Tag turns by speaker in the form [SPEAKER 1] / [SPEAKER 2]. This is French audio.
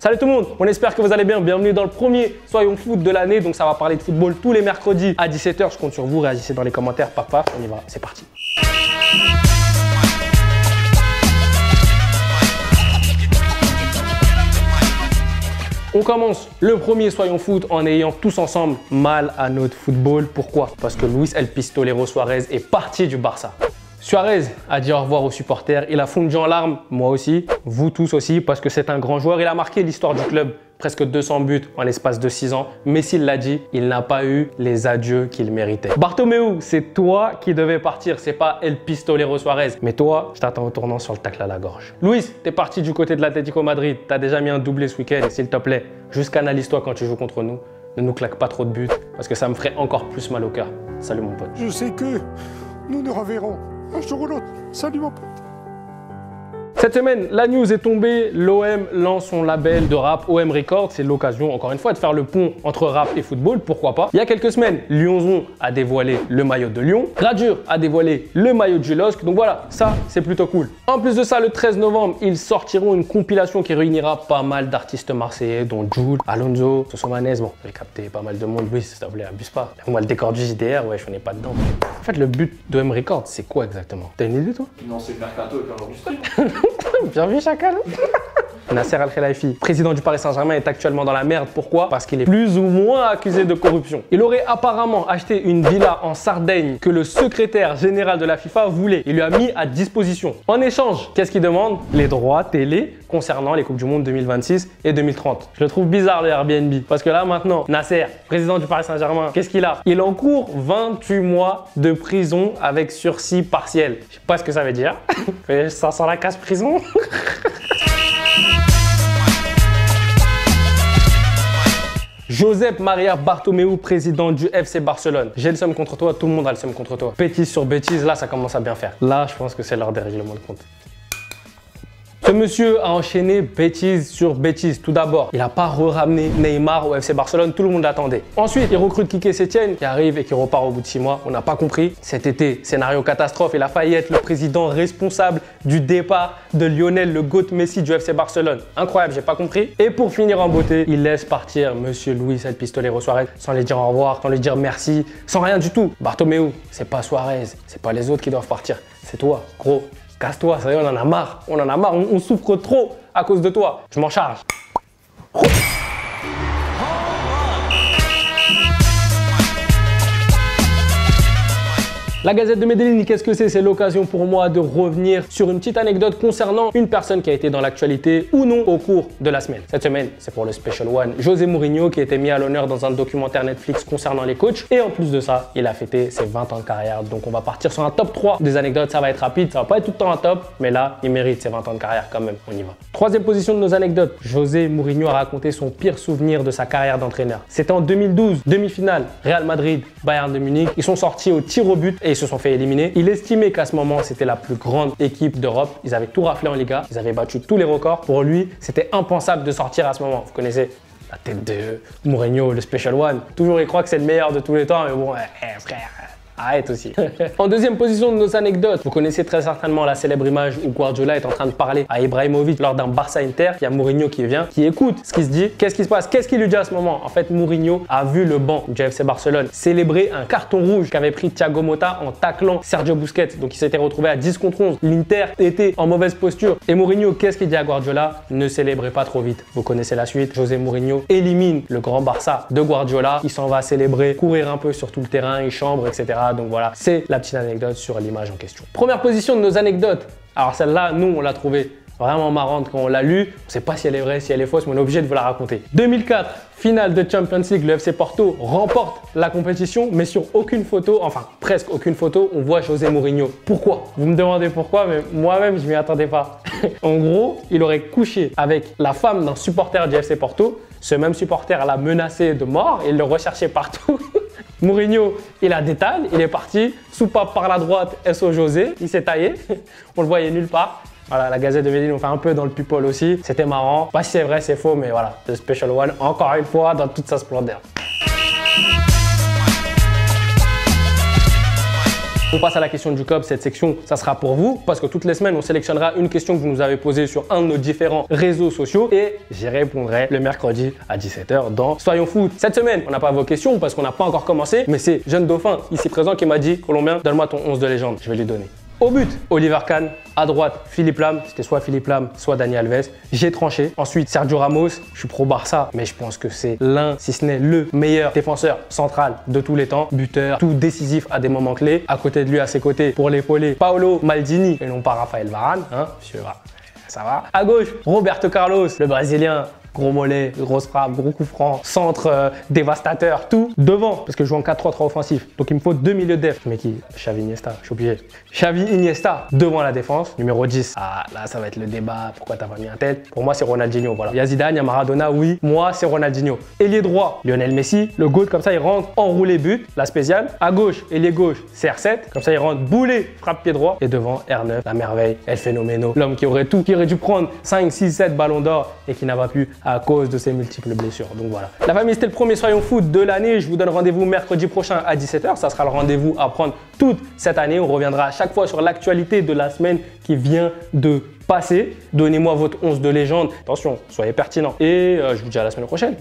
[SPEAKER 1] Salut tout le monde, on espère que vous allez bien. Bienvenue dans le premier Soyons Foot de l'année. Donc ça va parler de football tous les mercredis à 17 h. Je compte sur vous, réagissez dans les commentaires. Paf paf, on y va, c'est parti. On commence le premier Soyons Foot en ayant tous ensemble mal à notre football. Pourquoi? Parce que Luis El Pistolero Suarez est parti du Barça. Suarez a dit au revoir aux supporters, il a fondu en larmes, moi aussi, vous tous aussi, parce que c'est un grand joueur. Il a marqué l'histoire du club, presque 200 buts en l'espace de 6 ans. Mais s'il l'a dit, il n'a pas eu les adieux qu'il méritait. Bartomeu, c'est toi qui devais partir, c'est pas El Pistolero Suarez. Mais toi, je t'attends au tournant sur le tacle à la gorge. Luis, t'es parti du côté de l'Atlético Madrid, t'as déjà mis un doublé ce week-end. S'il te plaît, juste canalise-toi quand tu joues contre nous. Ne nous claque pas trop de buts, parce que ça me ferait encore plus mal au cœur. Salut mon pote.
[SPEAKER 2] Je sais que nous nous reverrons un jour ou l'autre. Salut mon pote.
[SPEAKER 1] Cette semaine, la news est tombée, l'OM lance son label de rap OM Records. C'est l'occasion, encore une fois, de faire le pont entre rap et football, pourquoi pas. Il y a quelques semaines, Lyonzon a dévoilé le maillot de Lyon, Gradure a dévoilé le maillot du LOSC, donc voilà, ça c'est plutôt cool. En plus de ça, le 13 novembre, ils sortiront une compilation qui réunira pas mal d'artistes marseillais, dont Jules, Alonso, Sosomanes, bon, j'ai capté pas mal de monde, oui, s'il te plaît, abuse pas. Moi, le décor du JDR, ouais, je connais pas dedans. En fait, le but d'OM Records, c'est quoi exactement? T'as une idée, toi?
[SPEAKER 3] Non, c'est le mercato et puis enregistré.
[SPEAKER 1] Bien vu, chacal. Nasser Al-Khelaifi, président du Paris Saint-Germain, est actuellement dans la merde. Pourquoi? Parce qu'il est plus ou moins accusé de corruption. Il aurait apparemment acheté une villa en Sardaigne que le secrétaire général de la FIFA voulait. Il lui a mis à disposition. En échange, qu'est-ce qu'il demande? Les droits télé concernant les Coupes du Monde 2026 et 2030. Je le trouve bizarre le Airbnb. Parce que là maintenant, Nasser, président du Paris Saint-Germain, qu'est-ce qu'il a? Il encourt 28 mois de prison avec sursis partiel. Je sais pas ce que ça veut dire. Ça sent la casse prison. Josep Maria Bartomeu, président du FC Barcelone. J'ai le seum contre toi, tout le monde a le seum contre toi. Bêtise sur bêtise, là ça commence à bien faire. Là, je pense que c'est l'heure des règlements de compte. Ce monsieur a enchaîné bêtise sur bêtise. Tout d'abord, il n'a pas ramené Neymar au FC Barcelone, tout le monde l'attendait. Ensuite, il recrute Quique Setién qui arrive et qui repart au bout de 6 mois. On n'a pas compris. Cet été, scénario catastrophe. Il a failli être le président responsable du départ de Lionel le GOAT Messi du FC Barcelone. Incroyable, j'ai pas compris. Et pour finir en beauté, il laisse partir monsieur Luis El Pistolero Suarez sans lui dire au revoir, sans lui dire merci, sans rien du tout. Bartomeu, c'est pas Suarez, c'est pas les autres qui doivent partir, c'est toi, gros. Casse-toi, ça y est, on en a marre, on souffre trop à cause de toi. Je m'en charge. La Gazette de Medellín, qu'est-ce que c'est? C'est l'occasion pour moi de revenir sur une petite anecdote concernant une personne qui a été dans l'actualité ou non au cours de la semaine. Cette semaine, c'est pour le Special One, José Mourinho qui a été mis à l'honneur dans un documentaire Netflix concernant les coachs. Et en plus de ça, il a fêté ses 20 ans de carrière. Donc on va partir sur un top 3 des anecdotes. Ça va être rapide, ça va pas être tout le temps un top, mais là, il mérite ses 20 ans de carrière quand même. On y va. Troisième position de nos anecdotes. José Mourinho a raconté son pire souvenir de sa carrière d'entraîneur. C'était en 2012, demi-finale, Real Madrid, Bayern de Munich. Ils sont sortis au tir au but et ils se sont fait éliminer. Il estimait qu'à ce moment, c'était la plus grande équipe d'Europe. Ils avaient tout raflé en Liga. Ils avaient battu tous les records. Pour lui, c'était impensable de sortir à ce moment. Vous connaissez la tête de Mourinho, le Special One. Toujours, il croit que c'est le meilleur de tous les temps. Mais bon, frère, arrête aussi. En deuxième position de nos anecdotes, vous connaissez très certainement la célèbre image où Guardiola est en train de parler à Ibrahimovic lors d'un Barça-Inter. Il y a Mourinho qui vient, qui écoute ce qui se dit. Qu'est-ce qui se passe? Qu'est-ce qu'il lui dit à ce moment? En fait, Mourinho a vu le banc du FC Barcelone célébrer un carton rouge qu'avait pris Thiago Motta en taclant Sergio Busquets. Donc, il s'était retrouvé à 10 contre 11. L'Inter était en mauvaise posture. Et Mourinho, qu'est-ce qu'il dit à Guardiola? Ne célébrez pas trop vite. Vous connaissez la suite. José Mourinho élimine le grand Barça de Guardiola. Il s'en va célébrer, courir un peu sur tout le terrain, il chambre, etc. Donc voilà, c'est la petite anecdote sur l'image en question. Première position de nos anecdotes. Alors celle-là, nous, on l'a trouvée vraiment marrante quand on l'a lue. On ne sait pas si elle est vraie, si elle est fausse, mais on est obligé de vous la raconter. 2004, finale de Champions League, le FC Porto remporte la compétition, mais sur aucune photo, enfin presque aucune photo, on voit José Mourinho. Pourquoi? Vous me demandez pourquoi, mais moi-même, je m'y attendais pas. En gros, il aurait couché avec la femme d'un supporter du FC Porto. Ce même supporter l'a menacé de mort et il le recherchait partout. Mourinho, il a détalé, il est parti, soupape par la droite, SO José, il s'est taillé, on le voyait nulle part. Voilà, la Gazette de Medellín, on fait un peu dans le people aussi, c'était marrant. Pas si c'est vrai, c'est faux, mais voilà, The Special One, encore une fois, dans toute sa splendeur. On passe à la question du COP. Cette section, ça sera pour vous parce que toutes les semaines, on sélectionnera une question que vous nous avez posée sur un de nos différents réseaux sociaux et j'y répondrai le mercredi à 17h dans Soyons Foot. Cette semaine, on n'a pas vos questions parce qu'on n'a pas encore commencé, mais c'est Jeune Dauphin ici présent qui m'a dit « Colombien, donne-moi ton 11 de légende. » Je vais lui donner. Au but, Oliver Kahn. À droite, Philippe Lam. C'était soit Philippe Lam, soit Dani Alves. J'ai tranché. Ensuite, Sergio Ramos. Je suis pro Barça, mais je pense que c'est l'un, si ce n'est le meilleur défenseur central de tous les temps. Buteur, tout décisif à des moments clés. À côté de lui, à ses côtés, pour l'épauler, Paolo Maldini et non pas Raphaël Varane. Hein, ça va. À gauche, Roberto Carlos, le Brésilien. Gros mollet, grosse frappe, gros coup franc, centre dévastateur, tout. Devant, parce que je joue en 4-3-3 offensif. Donc il me faut deux milieux de def. Mais qui? Xavi Iniesta, je suis obligé. Xavi Iniesta devant la défense. Numéro 10. Ah là, ça va être le débat. Pourquoi t'as pas mis un tel? Pour moi, c'est Ronaldinho. Voilà. Il y a Zidane, il y a Maradona, oui. Moi, c'est Ronaldinho. Ailier droit, Lionel Messi. Le GOAT, comme ça, il rentre enroulé but. La spéciale. À gauche, ailier gauche, CR7. Comme ça, il rentre boulé, frappe pied droit. Et devant, R9, la merveille, El Phénoméno. L'homme qui aurait tout, qui aurait dû prendre 5, 6, 7 ballons d'or et qui n'a pas pu à cause de ses multiples blessures. Donc voilà. La famille, c'était le premier Soyons Foot de l'année. Je vous donne rendez-vous mercredi prochain à 17h. Ça sera le rendez-vous à prendre toute cette année. On reviendra à chaque fois sur l'actualité de la semaine qui vient de passer. Donnez-moi votre 11 de légende. Attention, soyez pertinent. Et je vous dis à la semaine prochaine.